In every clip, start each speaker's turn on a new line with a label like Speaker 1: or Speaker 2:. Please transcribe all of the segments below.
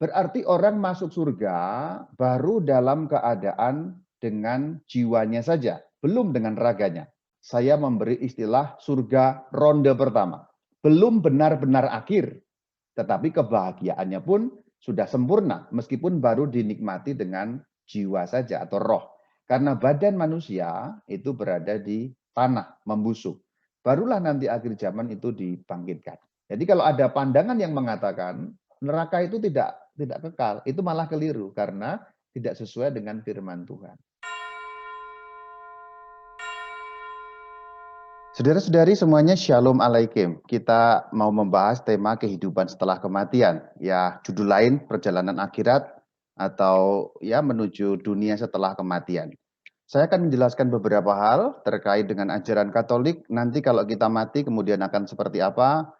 Speaker 1: Berarti orang masuk surga baru dalam keadaan dengan jiwanya saja, belum dengan raganya. Saya memberi istilah surga ronde pertama. Belum benar-benar akhir, tetapi kebahagiaannya pun sudah sempurna, meskipun baru dinikmati dengan jiwa saja atau roh. Karena badan manusia itu berada di tanah, membusuk. Barulah nanti akhir zaman itu dibangkitkan. Jadi kalau ada pandangan yang mengatakan neraka itu tidak kekal, itu malah keliru karena tidak sesuai dengan firman Tuhan. Saudara-saudari semuanya, Shalom Alaikum. Kita mau membahas tema kehidupan setelah kematian. Ya, judul lain perjalanan akhirat atau ya menuju dunia setelah kematian. Saya akan menjelaskan beberapa hal terkait dengan ajaran Katolik. Nanti kalau kita mati kemudian akan seperti apa,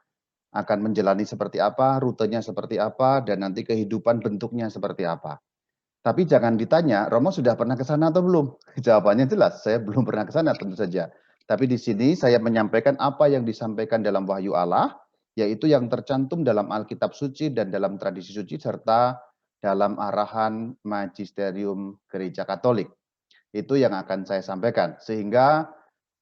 Speaker 1: akan menjalani seperti apa, rutenya seperti apa, dan nanti kehidupan bentuknya seperti apa. Tapi jangan ditanya, Romo sudah pernah ke sana atau belum? Jawabannya jelas, saya belum pernah ke sana tentu saja. Tapi di sini saya menyampaikan apa yang disampaikan dalam wahyu Allah, yaitu yang tercantum dalam Alkitab suci dan dalam tradisi suci, serta dalam arahan magisterium gereja Katolik. Itu yang akan saya sampaikan. Sehingga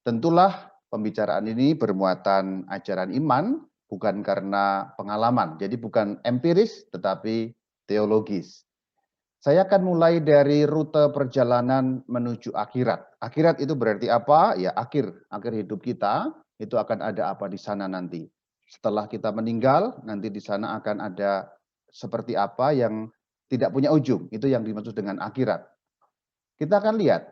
Speaker 1: tentulah pembicaraan ini bermuatan ajaran iman, bukan karena pengalaman. Jadi bukan empiris, tetapi teologis. Saya akan mulai dari rute perjalanan menuju akhirat. Akhirat itu berarti apa? Ya akhir hidup kita, itu akan ada apa di sana nanti. Setelah kita meninggal, nanti di sana akan ada seperti apa yang tidak punya ujung. Itu yang dimaksud dengan akhirat. Kita akan lihat,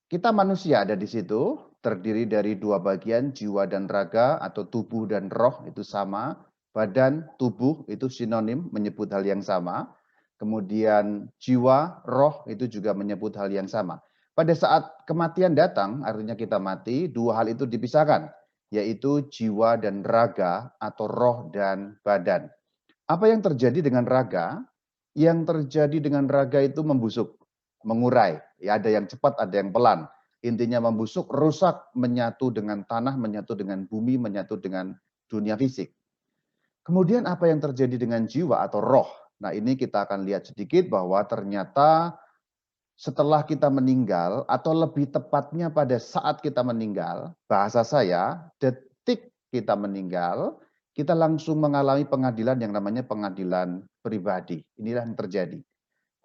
Speaker 1: kita manusia ada di situ, terdiri dari dua bagian, jiwa dan raga, atau tubuh dan roh, itu sama. Badan, tubuh, itu sinonim, menyebut hal yang sama. Kemudian jiwa, roh, itu juga menyebut hal yang sama. Pada saat kematian datang, artinya kita mati, dua hal itu dipisahkan, yaitu jiwa dan raga, atau roh dan badan. Apa yang terjadi dengan raga? Yang terjadi dengan raga itu membusuk, mengurai. Ya, ada yang cepat, ada yang pelan. Intinya membusuk, rusak, menyatu dengan tanah, menyatu dengan bumi, menyatu dengan dunia fisik. Kemudian apa yang terjadi dengan jiwa atau roh? Nah, ini kita akan lihat sedikit bahwa ternyata setelah kita meninggal, atau lebih tepatnya pada saat kita meninggal, bahasa saya, detik kita meninggal, kita langsung mengalami pengadilan yang namanya pengadilan pribadi. Inilah yang terjadi.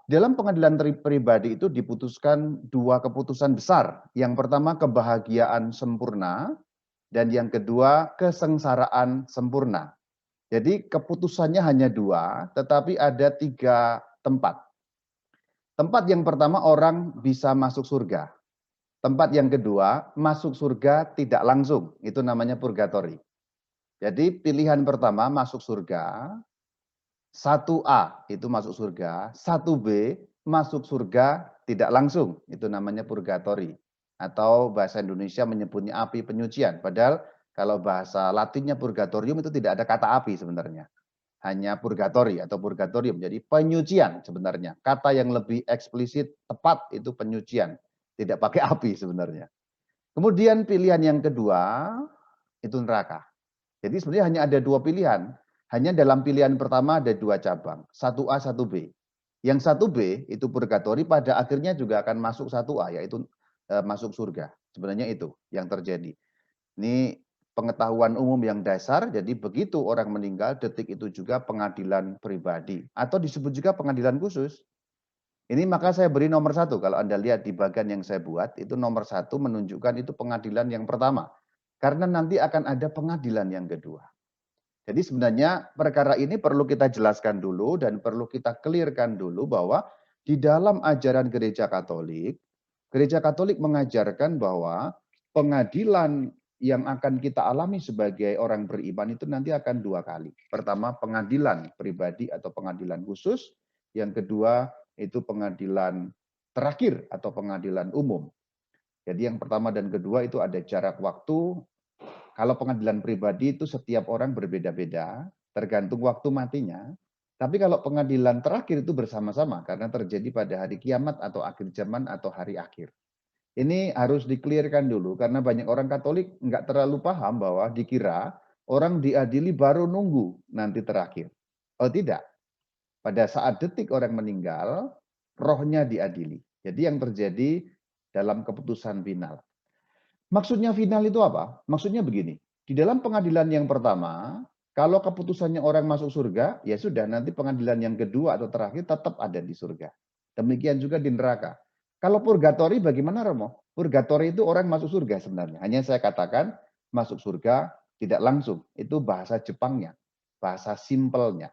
Speaker 1: Dalam pengadilan pribadi itu diputuskan dua keputusan besar. Yang pertama kebahagiaan sempurna, dan yang kedua kesengsaraan sempurna. Jadi keputusannya hanya dua, tetapi ada tiga tempat. Tempat yang pertama orang bisa masuk surga. Tempat yang kedua masuk surga tidak langsung, itu namanya purgatori. Jadi pilihan pertama masuk surga, 1A itu masuk surga, 1B masuk surga tidak langsung, itu namanya purgatori. Atau bahasa Indonesia menyebutnya api penyucian, padahal kalau bahasa Latinnya purgatorium itu tidak ada kata api sebenarnya. Hanya purgatori atau purgatorium, jadi penyucian sebenarnya. Kata yang lebih eksplisit, tepat itu penyucian, tidak pakai api sebenarnya. Kemudian pilihan yang kedua itu neraka. Jadi sebenarnya hanya ada dua pilihan. Hanya dalam pilihan pertama ada dua cabang, 1A, 1B. Yang 1B itu purgatori, pada akhirnya juga akan masuk 1A, yaitu masuk surga. Sebenarnya itu yang terjadi. Ini pengetahuan umum yang dasar, jadi begitu orang meninggal, detik itu juga pengadilan pribadi. Atau disebut juga pengadilan khusus. Ini maka saya beri nomor 1, kalau Anda lihat di bagian yang saya buat, itu nomor 1 menunjukkan itu pengadilan yang pertama. Karena nanti akan ada pengadilan yang kedua. Jadi sebenarnya perkara ini perlu kita jelaskan dulu dan perlu kita clearkan dulu bahwa di dalam ajaran Gereja Katolik mengajarkan bahwa pengadilan yang akan kita alami sebagai orang beriman itu nanti akan dua kali. Pertama pengadilan pribadi atau pengadilan khusus, yang kedua itu pengadilan terakhir atau pengadilan umum. Jadi yang pertama dan kedua itu ada jarak waktu. Kalau pengadilan pribadi itu setiap orang berbeda-beda, tergantung waktu matinya. Tapi kalau pengadilan terakhir itu bersama-sama, karena terjadi pada hari kiamat atau akhir zaman atau hari akhir. Ini harus dikelirkan dulu, karena banyak orang Katolik nggak terlalu paham bahwa dikira orang diadili baru nunggu nanti terakhir. Oh tidak. Pada saat detik orang meninggal, rohnya diadili. Jadi yang terjadi dalam keputusan final. Maksudnya final itu apa? Maksudnya begini, di dalam pengadilan yang pertama, kalau keputusannya orang masuk surga, ya sudah, nanti pengadilan yang kedua atau terakhir tetap ada di surga. Demikian juga di neraka. Kalau purgatori bagaimana, Romo? Purgatori itu orang masuk surga sebenarnya. Hanya saya katakan masuk surga tidak langsung. Itu bahasa Jepangnya, bahasa simpelnya.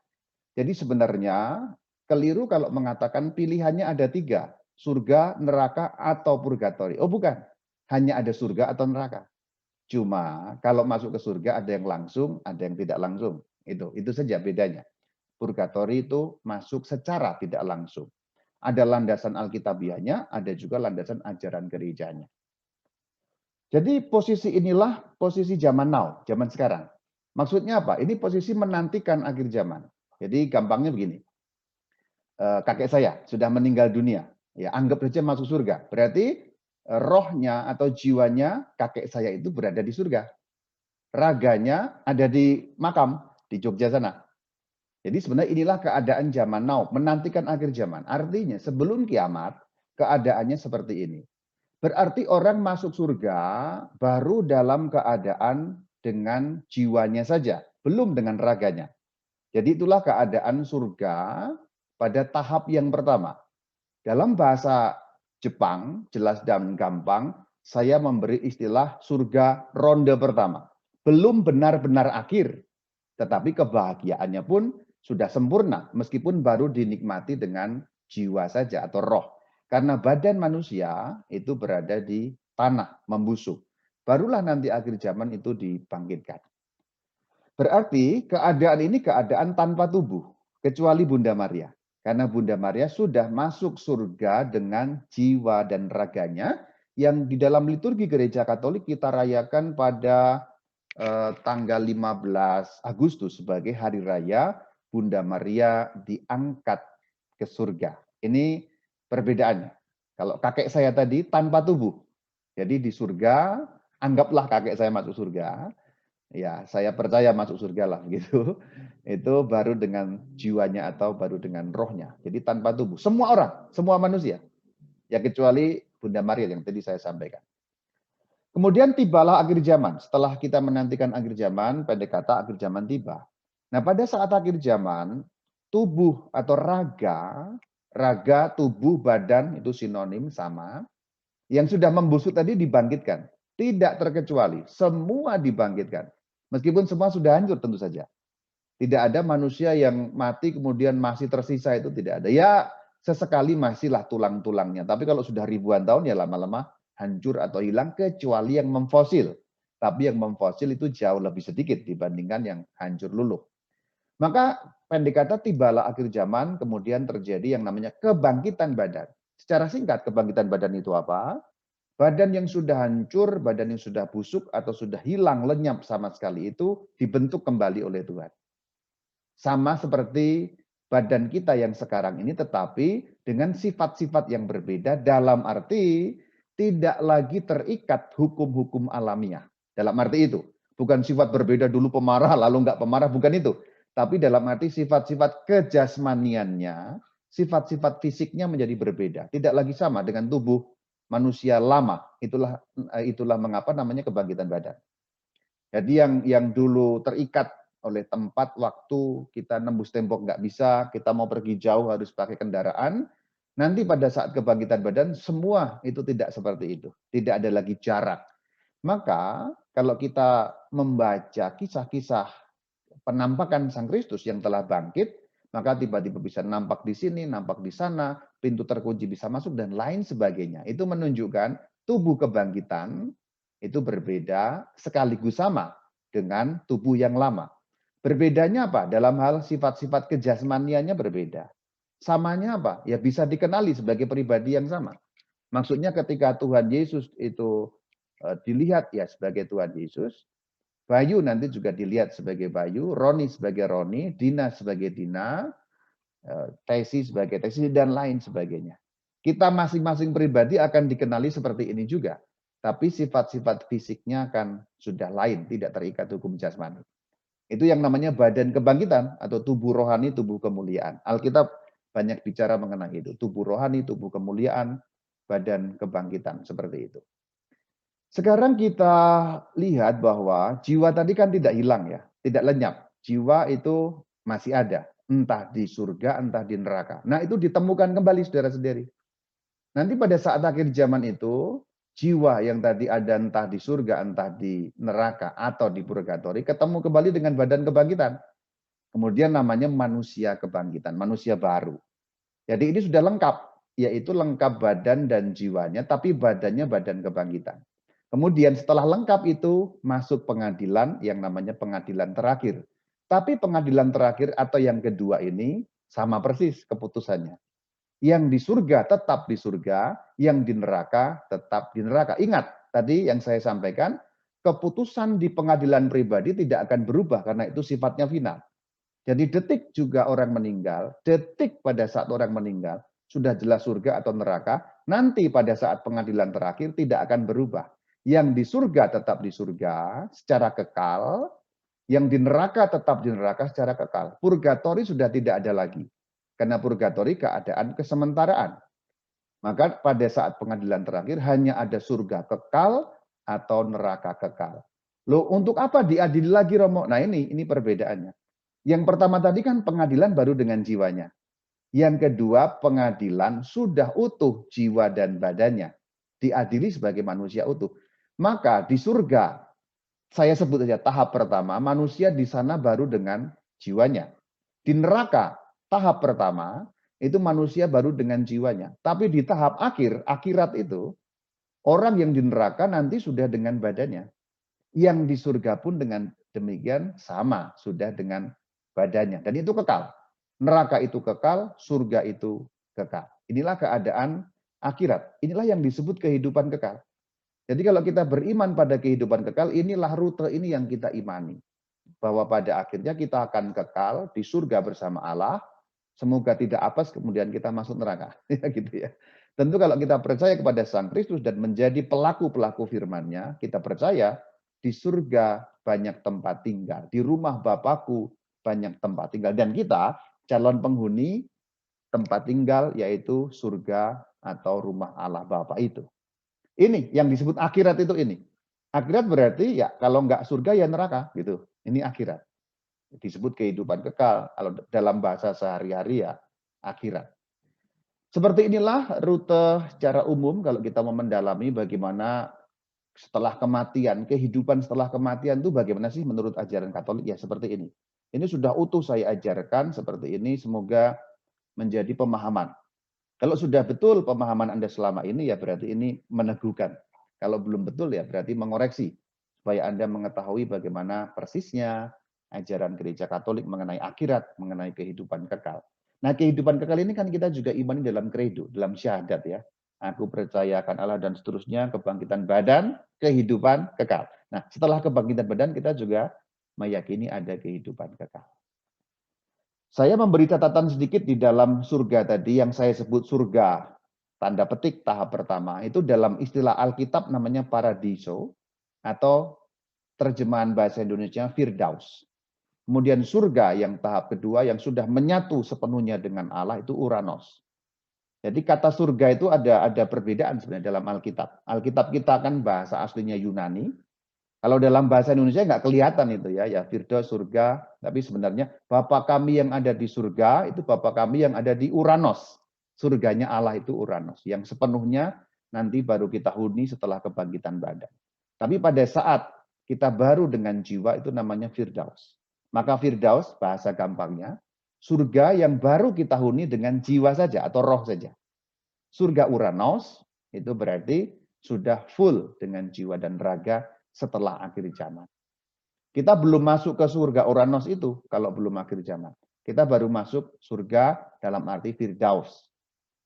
Speaker 1: Jadi sebenarnya keliru kalau mengatakan pilihannya ada tiga, surga, neraka, atau purgatori. Oh bukan, hanya ada surga atau neraka. Cuma kalau masuk ke surga ada yang langsung, ada yang tidak langsung. Itu saja bedanya. Purgatori itu masuk secara tidak langsung. Ada landasan Alkitabiahnya, ada juga landasan ajaran gerejanya. Jadi posisi inilah posisi zaman now, zaman sekarang. Maksudnya apa? Ini posisi menantikan akhir zaman. Jadi gampangnya begini. Kakek saya sudah meninggal dunia. Ya, anggap saja masuk surga. Berarti rohnya atau jiwanya kakek saya itu berada di surga. Raganya ada di makam di Jogja sana. Jadi sebenarnya inilah keadaan zaman now, menantikan akhir zaman. Artinya sebelum kiamat keadaannya seperti ini. Berarti orang masuk surga baru dalam keadaan dengan jiwanya saja, belum dengan raganya. Jadi itulah keadaan surga pada tahap yang pertama. Dalam bahasa Jepang, jelas dan gampang, saya memberi istilah surga ronde pertama. Belum benar-benar akhir, tetapi kebahagiaannya pun sudah sempurna, meskipun baru dinikmati dengan jiwa saja atau roh. Karena badan manusia itu berada di tanah, membusuk. Barulah nanti akhir zaman itu dibangkitkan. Berarti keadaan ini keadaan tanpa tubuh, kecuali Bunda Maria. Karena Bunda Maria sudah masuk surga dengan jiwa dan raganya, yang di dalam liturgi Gereja Katolik kita rayakan pada tanggal 15 Agustus sebagai hari raya Bunda Maria diangkat ke surga. Ini perbedaannya. Kalau kakek saya tadi tanpa tubuh. Jadi di surga, anggaplah kakek saya masuk surga. Ya, saya percaya masuk surga lah gitu. Itu baru dengan jiwanya atau baru dengan rohnya. Jadi tanpa tubuh. Semua orang, semua manusia. Ya kecuali Bunda Maria yang tadi saya sampaikan. Kemudian tibalah akhir zaman. Setelah kita menantikan akhir zaman, pendek kata akhir zaman tiba. Nah, pada saat akhir zaman, tubuh atau raga, tubuh, badan itu sinonim sama. Yang sudah membusuk tadi dibangkitkan. Tidak terkecuali, semua dibangkitkan. Meskipun semua sudah hancur tentu saja. Tidak ada manusia yang mati kemudian masih tersisa, itu tidak ada. Ya sesekali masihlah tulang-tulangnya. Tapi kalau sudah ribuan tahun ya lama-lama hancur atau hilang, kecuali yang memfosil. Tapi yang memfosil itu jauh lebih sedikit dibandingkan yang hancur luluh. Maka pendek kata tibalah akhir zaman, kemudian terjadi yang namanya kebangkitan badan. Secara singkat kebangkitan badan itu apa? Badan yang sudah hancur, badan yang sudah busuk atau sudah hilang, lenyap sama sekali itu dibentuk kembali oleh Tuhan. Sama seperti badan kita yang sekarang ini, tetapi dengan sifat-sifat yang berbeda, dalam arti tidak lagi terikat hukum-hukum alamiah. Dalam arti itu, bukan sifat berbeda dulu pemarah lalu enggak pemarah, bukan itu. Tapi dalam arti sifat-sifat kejasmaniannya, sifat-sifat fisiknya menjadi berbeda. Tidak lagi sama dengan tubuh manusia lama. Itulah mengapa namanya kebangkitan badan. Jadi yang dulu terikat oleh tempat, waktu, kita nembus tembok nggak bisa, kita mau pergi jauh harus pakai kendaraan, nanti pada saat kebangkitan badan, semua itu tidak seperti itu. Tidak ada lagi jarak. Maka kalau kita membaca kisah-kisah penampakan Sang Kristus yang telah bangkit, maka tiba-tiba bisa nampak di sini, nampak di sana, pintu terkunci bisa masuk, dan lain sebagainya. Itu menunjukkan tubuh kebangkitan itu berbeda sekaligus sama dengan tubuh yang lama. Berbedanya apa? Dalam hal sifat-sifat kejasmaniannya berbeda. Samanya apa? Ya bisa dikenali sebagai pribadi yang sama. Maksudnya ketika Tuhan Yesus itu dilihat ya sebagai Tuhan Yesus, Bayu nanti juga dilihat sebagai Bayu, Roni sebagai Roni, Dina sebagai Dina, Tesi sebagai Tesi, dan lain sebagainya. Kita masing-masing pribadi akan dikenali seperti ini juga. Tapi sifat-sifat fisiknya akan sudah lain, tidak terikat hukum jasmani. Itu yang namanya badan kebangkitan atau tubuh rohani, tubuh kemuliaan. Alkitab banyak bicara mengenai itu. Tubuh rohani, tubuh kemuliaan, badan kebangkitan, seperti itu. Sekarang kita lihat bahwa jiwa tadi kan tidak hilang ya, tidak lenyap. Jiwa itu masih ada, entah di surga, entah di neraka. Nah, itu ditemukan kembali saudara-saudari. Nanti pada saat akhir zaman itu, jiwa yang tadi ada entah di surga, entah di neraka, atau di purgatori, ketemu kembali dengan badan kebangkitan. Kemudian namanya manusia kebangkitan, manusia baru. Jadi ini sudah lengkap, yaitu lengkap badan dan jiwanya, tapi badannya badan kebangkitan. Kemudian setelah lengkap itu masuk pengadilan yang namanya pengadilan terakhir. Tapi pengadilan terakhir atau yang kedua ini sama persis keputusannya. Yang di surga tetap di surga, yang di neraka tetap di neraka. Ingat, tadi yang saya sampaikan, keputusan di pengadilan pribadi tidak akan berubah karena itu sifatnya final. Jadi detik juga orang meninggal, detik pada saat orang meninggal, sudah jelas surga atau neraka, nanti pada saat pengadilan terakhir tidak akan berubah. Yang di surga tetap di surga secara kekal, yang di neraka tetap di neraka secara kekal. Purgatori sudah tidak ada lagi. Karena purgatori keadaan kesementaraan. Maka pada saat pengadilan terakhir hanya ada surga kekal atau neraka kekal. Loh, untuk apa diadili lagi Romo? Nah ini perbedaannya. Yang pertama tadi kan pengadilan baru dengan jiwanya. Yang kedua pengadilan sudah utuh jiwa dan badannya. Diadili sebagai manusia utuh. Maka di surga, saya sebut saja tahap pertama, manusia di sana baru dengan jiwanya. Di neraka, tahap pertama, itu manusia baru dengan jiwanya. Tapi di tahap akhir, akhirat itu, orang yang di neraka nanti sudah dengan badannya. Yang di surga pun dengan demikian sama, sudah dengan badannya. Dan itu kekal. Neraka itu kekal, surga itu kekal. Inilah keadaan akhirat. Inilah yang disebut kehidupan kekal. Jadi kalau kita beriman pada kehidupan kekal, inilah rute ini yang kita imani. Bahwa pada akhirnya kita akan kekal di surga bersama Allah. Semoga tidak apes kemudian kita masuk neraka. Ya gitu ya. Tentu kalau kita percaya kepada Sang Kristus dan menjadi pelaku-pelaku firman-Nya, kita percaya di surga banyak tempat tinggal, di rumah Bapakku banyak tempat tinggal, dan kita calon penghuni tempat tinggal yaitu surga atau rumah Allah Bapa itu. Ini yang disebut akhirat itu ini. Akhirat berarti ya kalau nggak surga ya neraka gitu. Ini akhirat. Disebut kehidupan kekal. Kalau dalam bahasa sehari-hari ya akhirat. Seperti inilah rute secara umum kalau kita mau mendalami bagaimana setelah kematian, kehidupan setelah kematian itu bagaimana sih menurut ajaran Katolik? Ya seperti ini. Ini sudah utuh saya ajarkan seperti ini, semoga menjadi pemahaman. Kalau sudah betul pemahaman Anda selama ini, ya berarti ini meneguhkan. Kalau belum betul, ya berarti mengoreksi. Supaya Anda mengetahui bagaimana persisnya ajaran gereja Katolik mengenai akhirat, mengenai kehidupan kekal. Nah, kehidupan kekal ini kan kita juga imani dalam kredo, dalam syahadat ya. Aku percaya akan Allah dan seterusnya, kebangkitan badan, kehidupan kekal. Nah, setelah kebangkitan badan kita juga meyakini ada kehidupan kekal. Saya memberi catatan sedikit di dalam surga tadi yang saya sebut surga, tanda petik tahap pertama, itu dalam istilah Alkitab namanya paradiso, atau terjemahan bahasa Indonesia Firdaus. Kemudian surga yang tahap kedua yang sudah menyatu sepenuhnya dengan Allah itu Uranos. Jadi kata surga itu ada perbedaan sebenarnya dalam Alkitab. Alkitab kita kan bahasa aslinya Yunani. Kalau dalam bahasa Indonesia nggak kelihatan itu ya Firdaus surga, tapi sebenarnya Bapa kami yang ada di surga itu Bapa kami yang ada di Uranos. Surganya Allah itu Uranos, yang sepenuhnya nanti baru kita huni setelah kebangkitan badan. Tapi pada saat kita baru dengan jiwa itu namanya Firdaus. Maka Firdaus bahasa gampangnya surga yang baru kita huni dengan jiwa saja atau roh saja. Surga Uranos itu berarti sudah full dengan jiwa dan raga setelah akhir zaman. Kita belum masuk ke surga Uranos itu kalau belum akhir zaman. Kita baru masuk surga dalam arti Firdaus.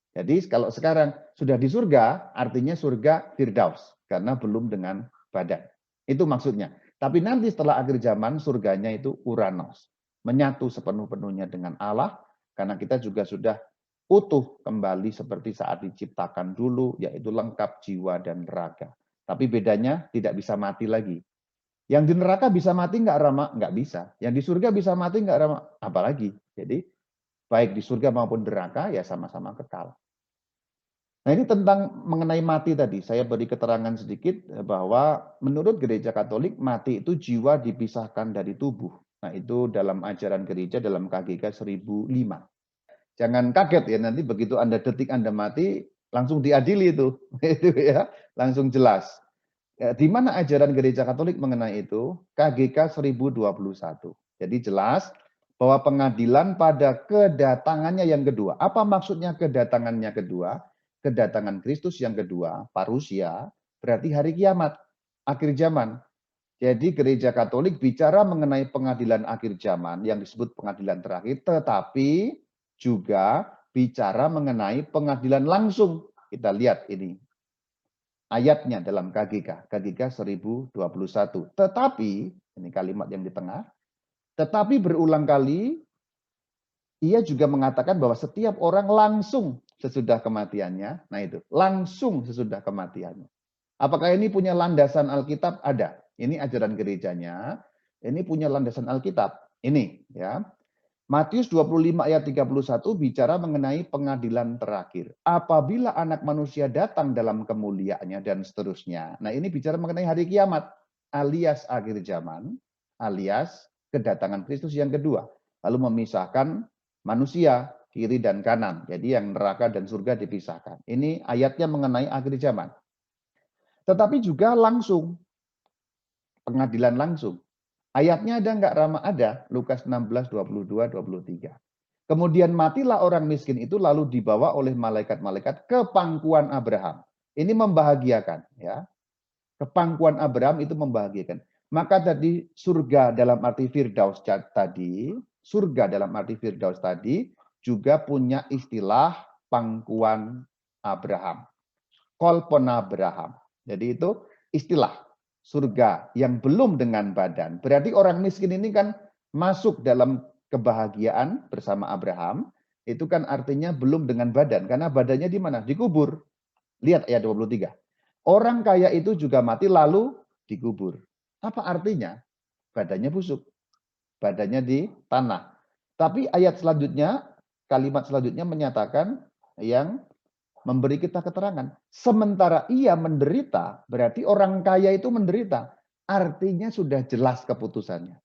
Speaker 1: Jadi kalau sekarang sudah di surga, artinya surga Firdaus. Karena belum dengan badan. Itu maksudnya. Tapi nanti setelah akhir zaman, surganya itu Uranos. Menyatu sepenuh-penuhnya dengan Allah, karena kita juga sudah utuh kembali seperti saat diciptakan dulu, yaitu lengkap jiwa dan raga. Tapi bedanya tidak bisa mati lagi. Yang di neraka bisa mati nggak, Rama? Nggak bisa. Yang di surga bisa mati nggak, Rama? Apalagi. Jadi baik di surga maupun neraka ya sama-sama kekal. Nah, ini tentang mengenai mati tadi. Saya beri keterangan sedikit bahwa menurut Gereja Katolik mati itu jiwa dipisahkan dari tubuh. Nah, itu dalam ajaran gereja dalam KGK 1005. Jangan kaget ya, nanti begitu Anda detik Anda mati langsung diadili itu. Itu ya, langsung jelas. Ya, di mana ajaran Gereja Katolik mengenai itu? KGK 1021. Jadi jelas bahwa pengadilan pada kedatangannya yang kedua. Apa maksudnya kedatangannya kedua? Kedatangan Kristus yang kedua, parusia, berarti hari kiamat, akhir zaman. Jadi Gereja Katolik bicara mengenai pengadilan akhir zaman yang disebut pengadilan terakhir, tetapi juga bicara mengenai pengadilan langsung. Kita lihat ini ayatnya dalam KGK 1021. Tetapi, ini kalimat yang di tengah, tetapi berulang kali ia juga mengatakan bahwa setiap orang langsung sesudah kematiannya, nah itu, langsung sesudah kematiannya. Apakah ini punya landasan Alkitab? Ada. Ini ajaran gerejanya, ini punya landasan Alkitab. Ini ya. Matius 25 ayat 31 bicara mengenai pengadilan terakhir. Apabila anak manusia datang dalam kemuliaannya dan seterusnya. Nah ini bicara mengenai hari kiamat alias akhir zaman, alias kedatangan Kristus yang kedua. Lalu memisahkan manusia kiri dan kanan. Jadi yang neraka dan surga dipisahkan. Ini ayatnya mengenai akhir zaman. Tetapi juga langsung, pengadilan langsung. Ayatnya ada enggak, Rama? Ada. Lukas 16, 22, 23. Kemudian matilah orang miskin itu lalu dibawa oleh malaikat-malaikat ke pangkuan Abraham. Ini membahagiakan. Ya. Kepangkuan Abraham itu membahagiakan. Maka tadi surga dalam arti Firdaus tadi, surga dalam arti Firdaus tadi juga punya istilah pangkuan Abraham. Kolpon Abraham. Jadi itu istilah surga yang belum dengan badan. Berarti orang miskin ini kan masuk dalam kebahagiaan bersama Abraham, itu kan artinya belum dengan badan. Karena badannya di mana? Dikubur. Lihat ayat 23. Orang kaya itu juga mati lalu dikubur. Apa artinya? Badannya busuk. Badannya di tanah. Tapi ayat selanjutnya, kalimat selanjutnya menyatakan yang memberi kita keterangan. Sementara ia menderita, berarti orang kaya itu menderita. Artinya sudah jelas keputusannya.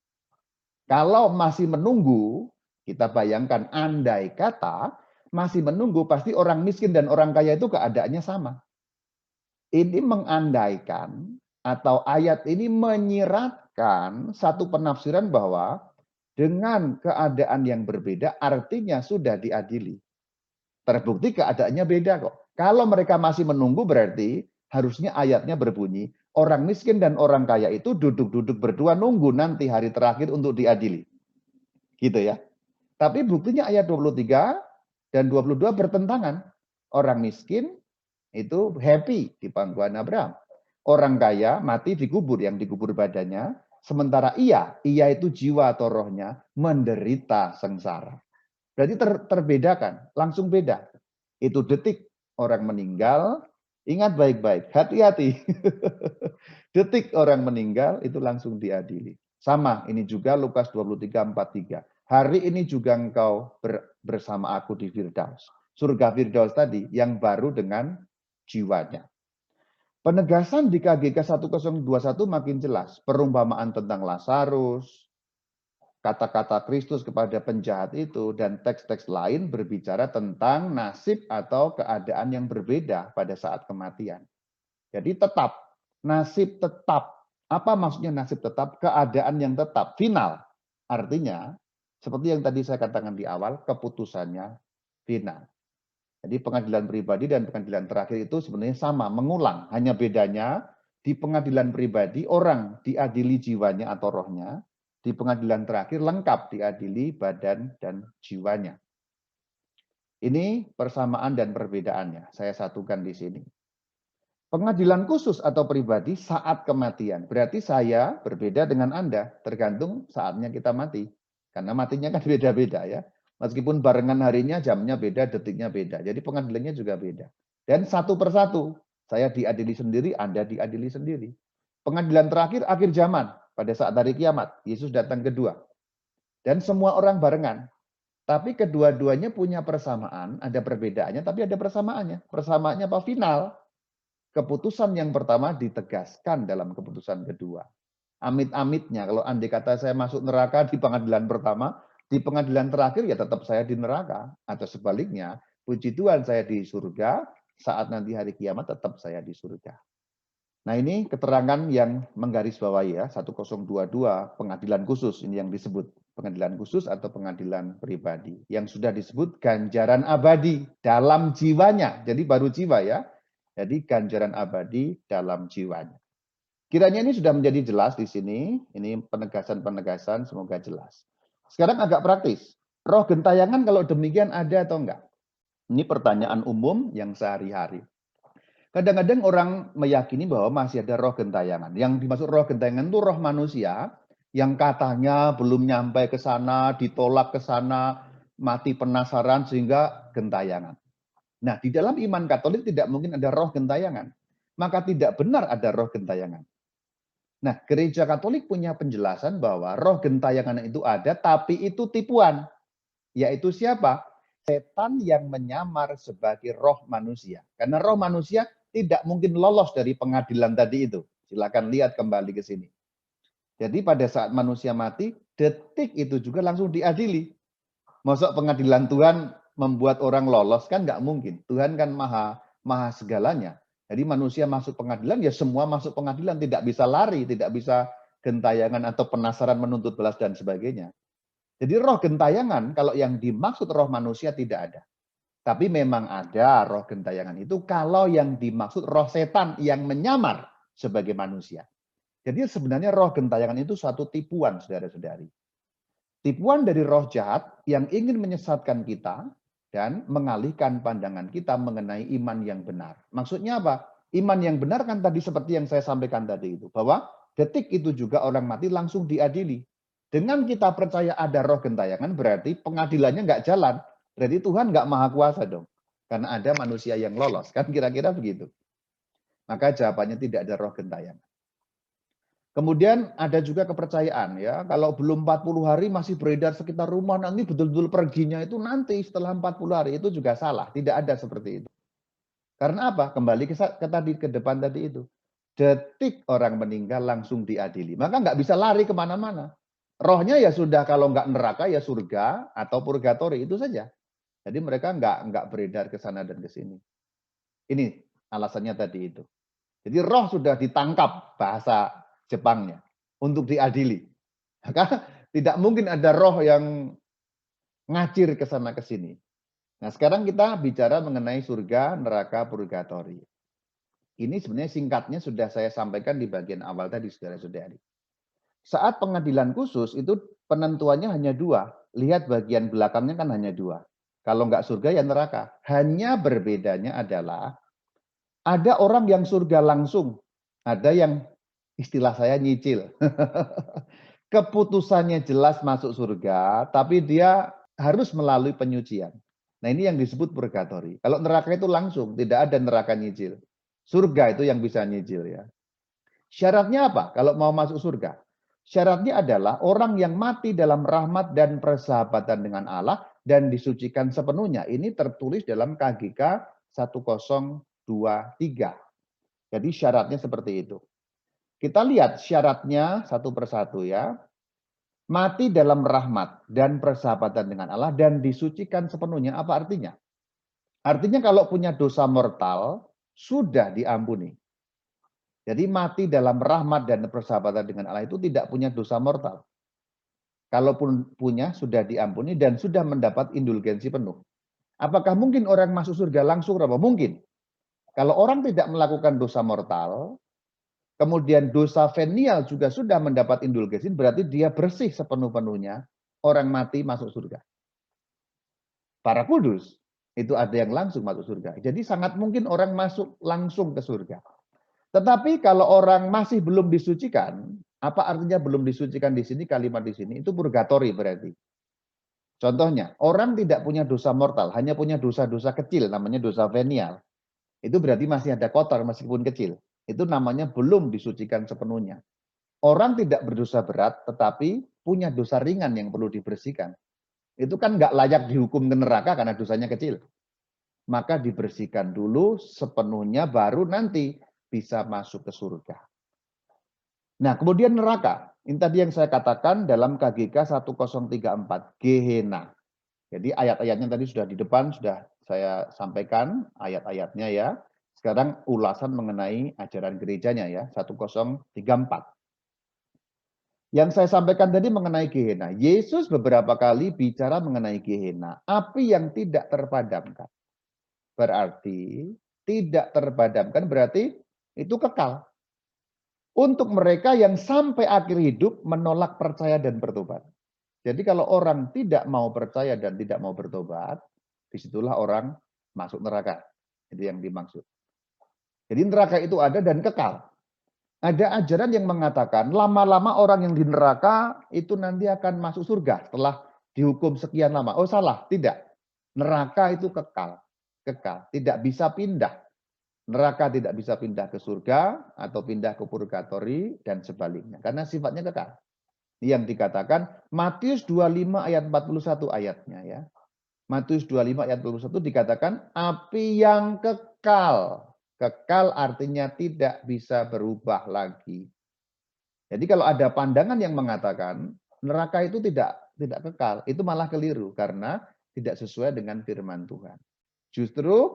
Speaker 1: Kalau masih menunggu, kita bayangkan andai kata masih menunggu, pasti orang miskin dan orang kaya itu keadaannya sama. Ini mengandaikan atau ayat ini menyiratkan satu penafsiran bahwa dengan keadaan yang berbeda artinya sudah diadili. Terbukti keadaannya beda kok. Kalau mereka masih menunggu berarti harusnya ayatnya berbunyi, orang miskin dan orang kaya itu duduk-duduk berdua nunggu nanti hari terakhir untuk diadili. Gitu ya. Tapi buktinya ayat 23 dan 22 bertentangan. Orang miskin itu happy di pangkuan Abraham. Orang kaya mati dikubur, yang dikubur badannya. Sementara ia itu jiwa atau rohnya menderita sengsara. Berarti terbedakan, langsung beda. Itu detik orang meninggal, ingat baik-baik, hati-hati. Detik orang meninggal itu langsung diadili. Sama, ini juga Lukas 23:43. Hari ini juga engkau bersama aku di Firdaus. Surga Firdaus tadi yang baru dengan jiwanya. Penegasan di KGK 1021 makin jelas. Perumpamaan tentang Lazarus, kata-kata Kristus kepada penjahat itu, dan teks-teks lain berbicara tentang nasib atau keadaan yang berbeda pada saat kematian. Jadi tetap, nasib tetap. Apa maksudnya nasib tetap? Keadaan yang tetap, final. Artinya, seperti yang tadi saya katakan di awal, keputusannya final. Jadi pengadilan pribadi dan pengadilan terakhir itu sebenarnya sama, mengulang. Hanya bedanya di pengadilan pribadi orang diadili jiwanya atau rohnya, di pengadilan terakhir lengkap diadili badan dan jiwanya. Ini persamaan dan perbedaannya. Saya satukan di sini. Pengadilan khusus atau pribadi saat kematian. Berarti saya berbeda dengan Anda, tergantung saatnya kita mati. Karena matinya kan beda-beda ya. Meskipun barengan harinya, jamnya beda, detiknya beda. Jadi pengadilannya juga beda. Dan satu persatu, saya diadili sendiri, Anda diadili sendiri. Pengadilan terakhir akhir zaman. pada saat hari kiamat. Yesus datang kedua. Dan semua orang barengan. Tapi kedua-duanya punya persamaan, ada perbedaannya, tapi ada persamaannya. Persamaannya apa? Final. Keputusan yang pertama ditegaskan dalam keputusan kedua. Amit-amitnya, kalau andai kata saya masuk neraka di pengadilan pertama, di pengadilan terakhir ya tetap saya di neraka. Atau sebaliknya, puji Tuhan saya di surga, saat nanti hari kiamat tetap saya di surga. Nah ini keterangan yang menggarisbawahi ya, 1022 pengadilan khusus, ini yang disebut pengadilan khusus atau pengadilan pribadi. Yang sudah disebut ganjaran abadi dalam jiwanya, jadi baru jiwa ya. Jadi ganjaran abadi dalam jiwanya. Kiranya ini sudah menjadi jelas di sini, ini penegasan-penegasan semoga jelas. Sekarang agak praktis, roh gentayangan kalau demikian ada atau enggak? Ini pertanyaan umum yang sehari-hari. Kadang-kadang orang meyakini bahwa masih ada roh gentayangan. Yang dimaksud roh gentayangan itu roh manusia yang katanya belum nyampe ke sana, ditolak ke sana, mati penasaran sehingga gentayangan. Nah, di dalam iman Katolik tidak mungkin ada roh gentayangan. Maka tidak benar ada roh gentayangan. Nah, Gereja Katolik punya penjelasan bahwa roh gentayangan itu ada, tapi itu tipuan. Yaitu siapa? Setan yang menyamar sebagai roh manusia. Karena roh manusia tidak mungkin lolos dari pengadilan tadi itu. Silakan lihat kembali ke sini. Jadi pada saat manusia mati, detik itu juga langsung diadili. Masuk pengadilan Tuhan membuat orang lolos kan nggak mungkin. Tuhan kan maha segalanya. Jadi manusia masuk pengadilan ya semua masuk pengadilan, tidak bisa lari, tidak bisa gentayangan atau penasaran menuntut balas dan sebagainya. Jadi roh gentayangan kalau yang dimaksud roh manusia tidak ada. Tapi memang ada roh gentayangan itu kalau yang dimaksud roh setan yang menyamar sebagai manusia. Jadi sebenarnya roh gentayangan itu suatu tipuan, saudara-saudari. Tipuan dari roh jahat yang ingin menyesatkan kita dan mengalihkan pandangan kita mengenai iman yang benar. Maksudnya apa? Iman yang benar kan tadi seperti yang saya sampaikan tadi itu. Bahwa detik itu juga orang mati langsung diadili. Dengan kita percaya ada roh gentayangan berarti pengadilannya nggak jalan. Berarti Tuhan nggak maha kuasa dong. Karena ada manusia yang lolos. Kan kira-kira begitu. Maka jawabannya tidak ada roh gentayangan. Kemudian ada juga kepercayaan ya, kalau belum 40 hari masih beredar sekitar rumah, nanti betul-betul perginya itu nanti setelah 40 hari, itu juga salah, tidak ada seperti itu. Karena apa? Kembali ke depan tadi itu. Detik orang meninggal langsung diadili, maka nggak bisa lari kemana-mana. Rohnya ya sudah, kalau nggak neraka ya surga atau purgatori, itu saja. Jadi mereka nggak beredar ke sana dan ke sini. Ini alasannya tadi itu. Jadi roh sudah ditangkap, bahasa Jepangnya, untuk diadili. Maka tidak mungkin ada roh yang ngacir ke sana ke sini. Nah, sekarang kita bicara mengenai surga, neraka, purgatori. Ini sebenarnya singkatnya sudah saya sampaikan di bagian awal tadi, saudara-saudari. Saat pengadilan khusus itu penentuannya hanya dua. Lihat bagian belakangnya kan hanya dua. Kalau nggak surga ya neraka. Hanya berbedanya adalah ada orang yang surga langsung, ada yang istilah saya nyicil. Keputusannya jelas masuk surga, tapi dia harus melalui penyucian. Nah ini yang disebut purgatori. Kalau neraka itu langsung, tidak ada neraka nyicil. Surga itu yang bisa nyicil ya. Syaratnya apa kalau mau masuk surga? Syaratnya adalah orang yang mati dalam rahmat dan persahabatan dengan Allah dan disucikan sepenuhnya. Ini tertulis dalam KGK 1023. Jadi syaratnya seperti itu. Kita lihat syaratnya satu persatu ya. Mati dalam rahmat dan persahabatan dengan Allah dan disucikan sepenuhnya. Apa artinya? Artinya kalau punya dosa mortal, sudah diampuni. Jadi mati dalam rahmat dan persahabatan dengan Allah itu tidak punya dosa mortal. Kalaupun punya, sudah diampuni dan sudah mendapat indulgensi penuh. Apakah mungkin orang masuk surga langsung? Mungkin. Kalau orang tidak melakukan dosa mortal, kemudian dosa venial juga sudah mendapat indulgensi, berarti dia bersih sepenuh-penuhnya, orang mati masuk surga. Para kudus, itu ada yang langsung masuk surga. Jadi sangat mungkin orang masuk langsung ke surga. Tetapi kalau orang masih belum disucikan, apa artinya belum disucikan di sini, kalimat di sini, itu purgatori berarti. Contohnya, orang tidak punya dosa mortal, hanya punya dosa-dosa kecil, namanya dosa venial. Itu berarti masih ada kotor meskipun kecil. Itu namanya belum disucikan sepenuhnya. Orang tidak berdosa berat, tetapi punya dosa ringan yang perlu dibersihkan. Itu kan nggak layak dihukum ke neraka karena dosanya kecil. Maka dibersihkan dulu sepenuhnya, baru nanti bisa masuk ke surga. Nah, kemudian neraka. Ini tadi yang saya katakan dalam KGK 1034, Gehenna. Jadi ayat-ayatnya tadi sudah di depan, sudah saya sampaikan ayat-ayatnya ya. Sekarang ulasan mengenai ajaran gerejanya ya, 1034. Yang saya sampaikan tadi mengenai Gehenna. Yesus beberapa kali bicara mengenai Gehenna, api yang tidak terpadamkan. Berarti tidak terpadamkan, berarti itu kekal. Untuk mereka yang sampai akhir hidup menolak percaya dan bertobat. Jadi kalau orang tidak mau percaya dan tidak mau bertobat, disitulah orang masuk neraka. Itu yang dimaksud. Jadi neraka itu ada dan kekal. Ada ajaran yang mengatakan lama-lama orang yang di neraka itu nanti akan masuk surga setelah dihukum sekian lama. Oh salah, tidak. Neraka itu kekal. Kekal, tidak bisa pindah. Neraka tidak bisa pindah ke surga atau pindah ke purgatori dan sebaliknya. Karena sifatnya kekal. Yang dikatakan Matius 25 ayat 41 ayatnya ya. Matius 25 ayat 41 dikatakan api yang kekal. Kekal artinya tidak bisa berubah lagi. Jadi kalau ada pandangan yang mengatakan neraka itu tidak kekal, itu malah keliru karena tidak sesuai dengan firman Tuhan. Justru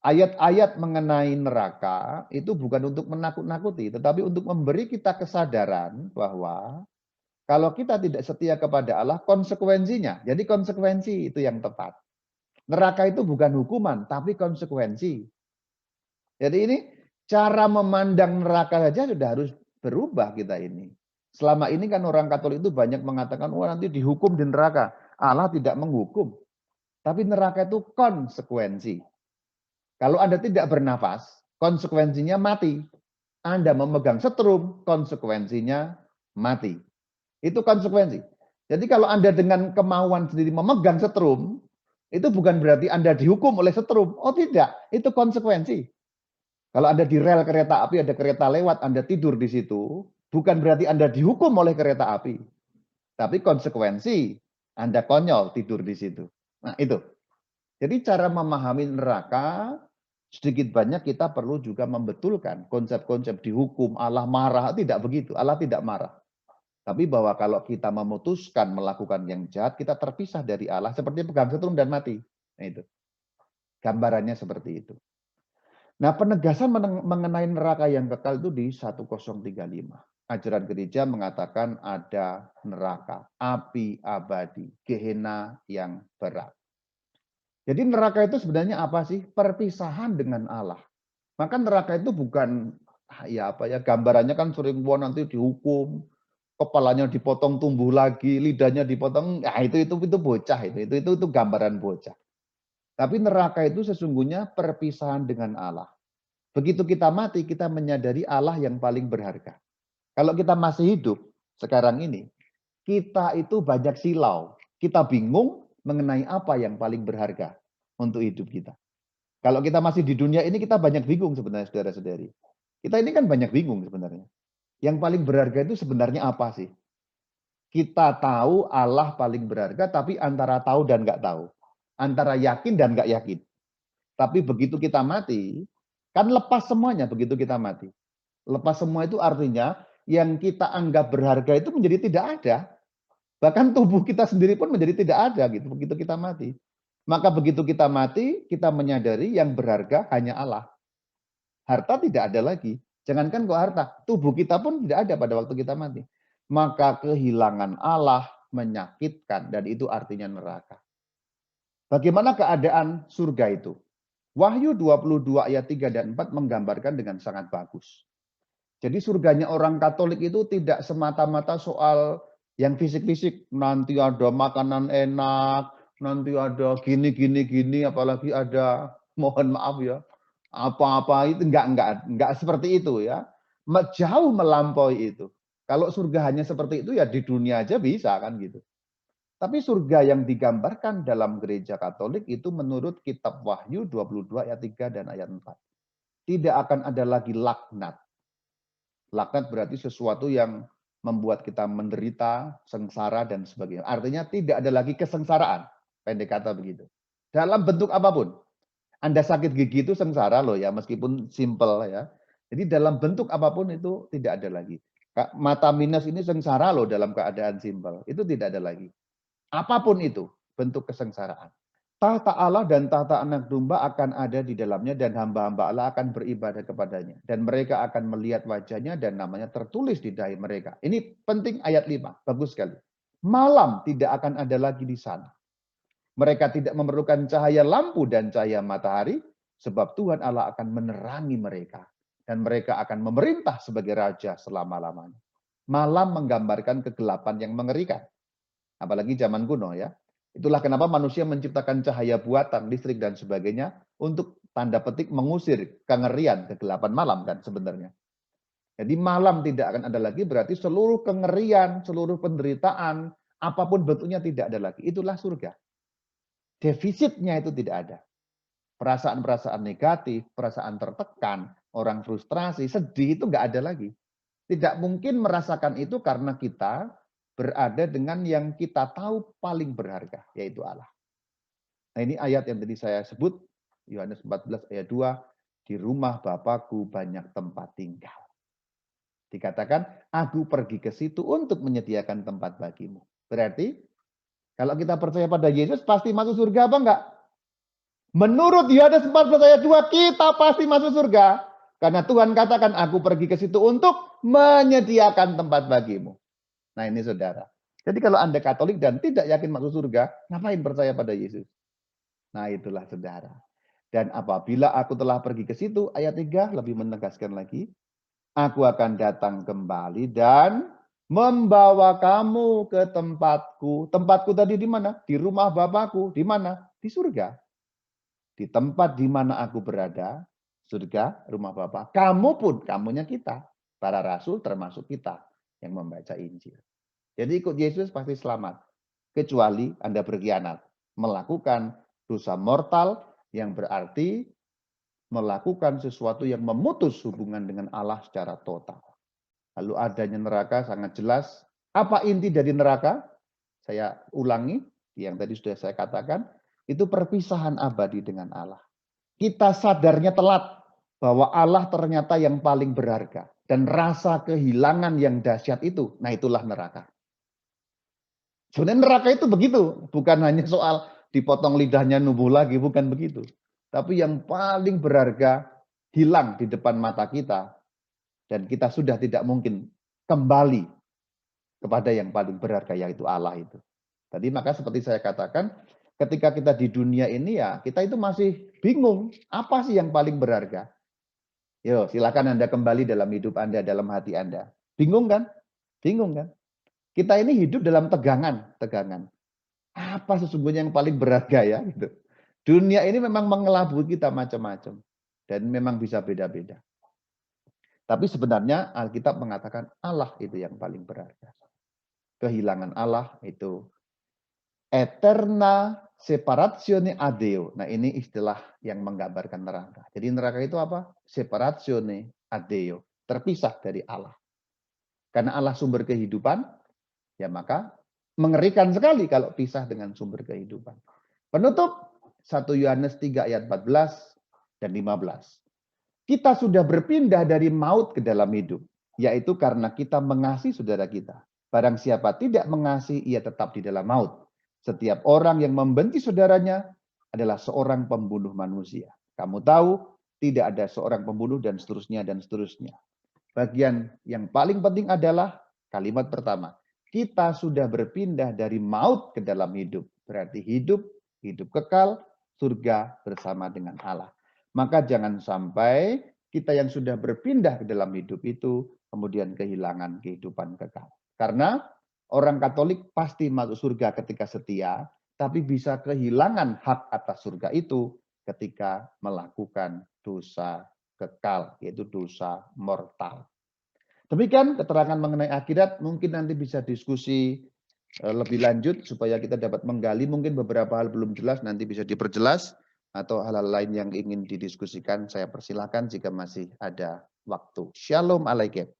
Speaker 1: ayat-ayat mengenai neraka itu bukan untuk menakut-nakuti, tetapi untuk memberi kita kesadaran bahwa kalau kita tidak setia kepada Allah, konsekuensinya. Jadi konsekuensi itu yang tepat. Neraka itu bukan hukuman, tapi konsekuensi. Jadi ini cara memandang neraka saja sudah harus berubah kita ini. Selama ini kan orang Katolik itu banyak mengatakan, wah nanti dihukum di neraka. Allah tidak menghukum. Tapi neraka itu konsekuensi. Kalau Anda tidak bernafas, konsekuensinya mati. Anda memegang setrum, konsekuensinya mati. Itu konsekuensi. Jadi kalau Anda dengan kemauan sendiri memegang setrum, itu bukan berarti Anda dihukum oleh setrum. Oh tidak, itu konsekuensi. Kalau Anda di rel kereta api, ada kereta lewat, Anda tidur di situ, bukan berarti Anda dihukum oleh kereta api. Tapi konsekuensi, Anda konyol tidur di situ. Nah itu. Jadi cara memahami neraka, sedikit banyak kita perlu juga membetulkan konsep-konsep dihukum, Allah marah, tidak begitu. Allah tidak marah. Tapi bahwa kalau kita memutuskan melakukan yang jahat, kita terpisah dari Allah seperti pegang setrum dan mati. Nah itu. Gambarannya seperti itu. Nah, penegasan mengenai neraka yang kekal itu di 1035. Ajaran gereja mengatakan ada neraka, api abadi, Gehenna yang berat. Jadi neraka itu sebenarnya apa sih? Perpisahan dengan Allah. Maka neraka itu bukan ya apa ya, gambarannya kan sering wah nanti dihukum, kepalanya dipotong tumbuh lagi, lidahnya dipotong, ya itu bocah itu gambaran bocah. Tapi neraka itu sesungguhnya perpisahan dengan Allah. Begitu kita mati, kita menyadari Allah yang paling berharga. Kalau kita masih hidup sekarang ini, kita itu banyak silau. Kita bingung mengenai apa yang paling berharga untuk hidup kita. Kalau kita masih di dunia ini, kita banyak bingung sebenarnya, saudara-saudari. Kita ini kan banyak bingung sebenarnya. Yang paling berharga itu sebenarnya apa sih? Kita tahu Allah paling berharga, tapi antara tahu dan nggak tahu. Antara yakin dan nggak yakin. Tapi begitu kita mati, kan lepas semuanya begitu kita mati. Lepas semua itu artinya yang kita anggap berharga itu menjadi tidak ada. Bahkan tubuh kita sendiri pun menjadi tidak ada gitu begitu kita mati. Maka begitu kita mati, kita menyadari yang berharga hanya Allah. Harta tidak ada lagi. Jangankan kok harta, tubuh kita pun tidak ada pada waktu kita mati. Maka kehilangan Allah menyakitkan dan itu artinya neraka. Bagaimana keadaan surga itu? Wahyu 22 ayat 3 dan 4 menggambarkan dengan sangat bagus. Jadi surganya orang Katolik itu tidak semata-mata soal yang fisik-fisik. Nanti ada makanan enak, nanti ada gini, apalagi ada, mohon maaf ya, apa-apa itu enggak seperti itu ya. Jauh melampaui itu. Kalau surga hanya seperti itu ya di dunia aja bisa kan gitu. Tapi surga yang digambarkan dalam gereja Katolik itu menurut kitab Wahyu 22 ayat 3 dan ayat 4. Tidak akan ada lagi laknat. Laknat berarti sesuatu yang membuat kita menderita, sengsara, dan sebagainya. Artinya tidak ada lagi kesengsaraan, pendek kata begitu. Dalam bentuk apapun. Anda sakit gigi itu sengsara loh ya, meskipun simple ya. Jadi dalam bentuk apapun itu tidak ada lagi. Mata minus ini sengsara loh dalam keadaan simple. Itu tidak ada lagi. Apapun itu bentuk kesengsaraan. Tahta Allah dan tahta anak domba akan ada di dalamnya dan hamba-hamba Allah akan beribadah kepadanya. Dan mereka akan melihat wajahnya dan namanya tertulis di dahi mereka. Ini penting ayat 5, bagus sekali. Malam tidak akan ada lagi di sana. Mereka tidak memerlukan cahaya lampu dan cahaya matahari, sebab Tuhan Allah akan menerangi mereka. Dan mereka akan memerintah sebagai raja selama-lamanya. Malam menggambarkan kegelapan yang mengerikan. Apalagi zaman kuno ya. Itulah kenapa manusia menciptakan cahaya buatan, listrik dan sebagainya untuk tanda petik mengusir kengerian, kegelapan malam kan sebenarnya. Jadi malam tidak akan ada lagi berarti seluruh kengerian, seluruh penderitaan, apapun bentuknya tidak ada lagi. Itulah surga. Defisitnya itu tidak ada. Perasaan-perasaan negatif, perasaan tertekan, orang frustrasi, sedih itu nggak ada lagi. Tidak mungkin merasakan itu karena kita berada dengan yang kita tahu paling berharga, yaitu Allah. Nah ini ayat yang tadi saya sebut, Yohanes 14 ayat 2, di rumah Bapakku banyak tempat tinggal. Dikatakan, aku pergi ke situ untuk menyediakan tempat bagimu. Berarti, kalau kita percaya pada Yesus, pasti masuk surga apa enggak? Menurut Yohanes 14 ayat 2, kita pasti masuk surga. Karena Tuhan katakan, aku pergi ke situ untuk menyediakan tempat bagimu. Nah ini saudara. Jadi kalau Anda Katolik dan tidak yakin masuk surga, ngapain percaya pada Yesus? Nah itulah saudara. Dan apabila aku telah pergi ke situ, ayat 3 lebih menegaskan lagi, aku akan datang kembali dan membawa kamu ke tempatku. Tempatku tadi di mana? Di rumah Bapakku. Di mana? Di surga. Di tempat di mana aku berada, surga, rumah Bapa. Kamu pun, kamunya kita. Para rasul termasuk kita yang membaca Injil. Jadi ikut Yesus pasti selamat. Kecuali Anda berkhianat. Melakukan dosa mortal yang berarti melakukan sesuatu yang memutus hubungan dengan Allah secara total. Lalu adanya neraka sangat jelas. Apa inti dari neraka? Saya ulangi, yang tadi sudah saya katakan, itu perpisahan abadi dengan Allah. Kita sadarnya telat bahwa Allah ternyata yang paling berharga. Dan rasa kehilangan yang dahsyat itu, nah itulah neraka. Sebenarnya neraka itu begitu, bukan hanya soal dipotong lidahnya nubuh lagi, bukan begitu. Tapi yang paling berharga hilang di depan mata kita, dan kita sudah tidak mungkin kembali kepada yang paling berharga, yaitu Allah itu. Tadi maka seperti saya katakan, ketika kita di dunia ini ya, kita itu masih bingung, apa sih yang paling berharga? Yo, silakan Anda kembali dalam hidup Anda, dalam hati Anda. Bingung kan? Bingung kan? Kita ini hidup dalam tegangan. Apa sesungguhnya yang paling berharga ya? Gitu. Dunia ini memang mengelabui kita macam-macam. Dan memang bisa beda-beda. Tapi sebenarnya Alkitab mengatakan Allah itu yang paling berharga. Kehilangan Allah itu eterna separazione a Deo. Nah ini istilah yang menggambarkan neraka. Jadi neraka itu apa? Separazione a Deo. Terpisah dari Allah. Karena Allah sumber kehidupan, ya maka mengerikan sekali kalau pisah dengan sumber kehidupan. Penutup 1 Yohanes 3 ayat 14 dan 15. Kita sudah berpindah dari maut ke dalam hidup, yaitu karena kita mengasihi saudara kita. Barang siapa tidak mengasihi, ia tetap di dalam maut. Setiap orang yang membenci saudaranya adalah seorang pembunuh manusia. Kamu tahu, tidak ada seorang pembunuh dan seterusnya dan seterusnya. Bagian yang paling penting adalah kalimat pertama. Kita sudah berpindah dari maut ke dalam hidup. Berarti hidup kekal, surga bersama dengan Allah. Maka jangan sampai kita yang sudah berpindah ke dalam hidup itu kemudian kehilangan kehidupan kekal. Karena orang Katolik pasti masuk surga ketika setia, tapi bisa kehilangan hak atas surga itu ketika melakukan dosa kekal, yaitu dosa mortal. Demikian keterangan mengenai akhirat, mungkin nanti bisa diskusi lebih lanjut supaya kita dapat menggali mungkin beberapa hal belum jelas, nanti bisa diperjelas, atau hal-hal lain yang ingin didiskusikan, saya persilahkan jika masih ada waktu. Shalom Alaikum.